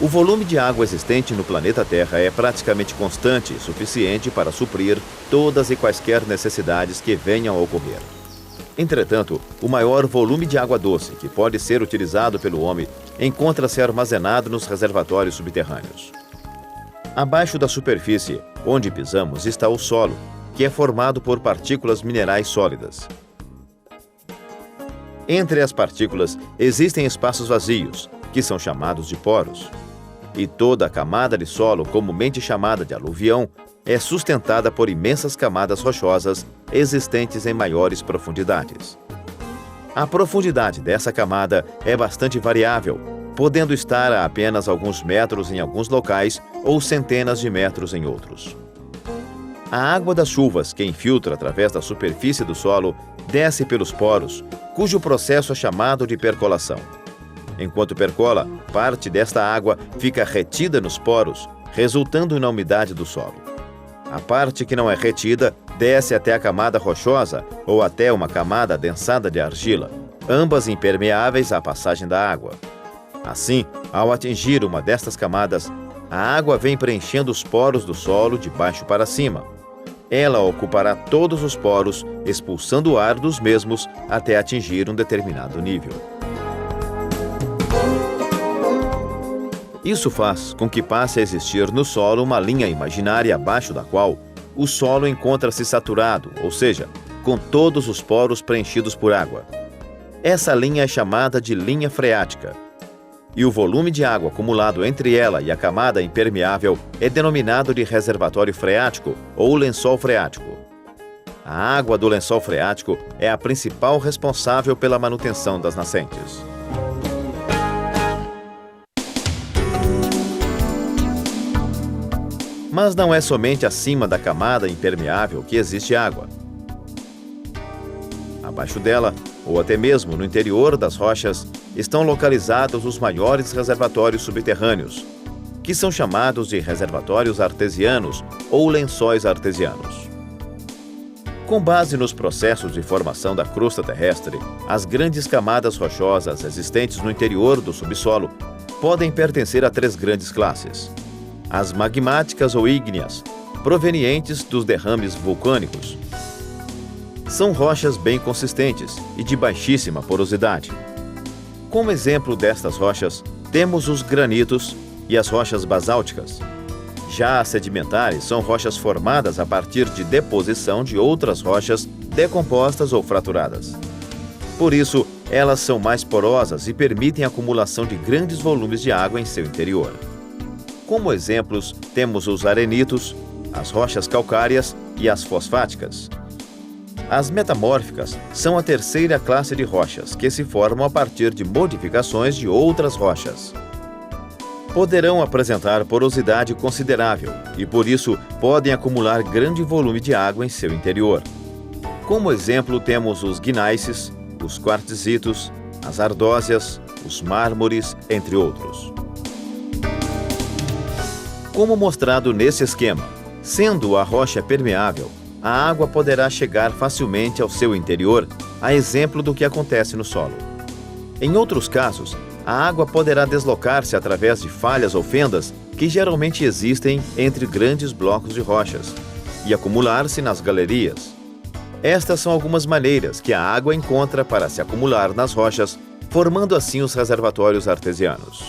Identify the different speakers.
Speaker 1: O volume de água existente no planeta Terra é praticamente constante e suficiente para suprir todas e quaisquer necessidades que venham a ocorrer. Entretanto, o maior volume de água doce que pode ser utilizado pelo homem encontra-se armazenado nos reservatórios subterrâneos. Abaixo da superfície, onde pisamos, está o solo, que é formado por partículas minerais sólidas. Entre as partículas existem espaços vazios, que são chamados de poros. E toda a camada de solo, comumente chamada de aluvião, é sustentada por imensas camadas rochosas existentes em maiores profundidades. A profundidade dessa camada é bastante variável, podendo estar a apenas alguns metros em alguns locais ou centenas de metros em outros. A água das chuvas, que infiltra através da superfície do solo, desce pelos poros, cujo processo é chamado de percolação. Enquanto percola, parte desta água fica retida nos poros, resultando na umidade do solo. A parte que não é retida desce até a camada rochosa ou até uma camada adensada de argila, ambas impermeáveis à passagem da água. Assim, ao atingir uma destas camadas, a água vem preenchendo os poros do solo de baixo para cima. Ela ocupará todos os poros, expulsando o ar dos mesmos até atingir um determinado nível. Isso faz com que passe a existir no solo uma linha imaginária abaixo da qual o solo encontra-se saturado, ou seja, com todos os poros preenchidos por água. Essa linha é chamada de linha freática. E o volume de água acumulado entre ela e a camada impermeável é denominado de reservatório freático ou lençol freático. A água do lençol freático é a principal responsável pela manutenção das nascentes. Mas não é somente acima da camada impermeável que existe água. Abaixo dela, ou até mesmo no interior das rochas, estão localizados os maiores reservatórios subterrâneos, que são chamados de reservatórios artesianos ou lençóis artesianos. Com base nos processos de formação da crosta terrestre, as grandes camadas rochosas existentes no interior do subsolo podem pertencer a três grandes classes: as magmáticas ou ígneas, provenientes dos derrames vulcânicos. São rochas bem consistentes e de baixíssima porosidade. Como exemplo destas rochas, temos os granitos e as rochas basálticas. Já as sedimentares são rochas formadas a partir de deposição de outras rochas decompostas ou fraturadas. Por isso, elas são mais porosas e permitem a acumulação de grandes volumes de água em seu interior. Como exemplos, temos os arenitos, as rochas calcárias e as fosfáticas. As metamórficas são a terceira classe de rochas, que se formam a partir de modificações de outras rochas. Poderão apresentar porosidade considerável e, por isso, podem acumular grande volume de água em seu interior. Como exemplo, temos os gnáisses, os quartzitos, as ardósias, os mármores, entre outros. Como mostrado nesse esquema, sendo a rocha permeável, a água poderá chegar facilmente ao seu interior, a exemplo do que acontece no solo. Em outros casos, a água poderá deslocar-se através de falhas ou fendas que geralmente existem entre grandes blocos de rochas e acumular-se nas galerias. Estas são algumas maneiras que a água encontra para se acumular nas rochas, formando assim os reservatórios artesianos.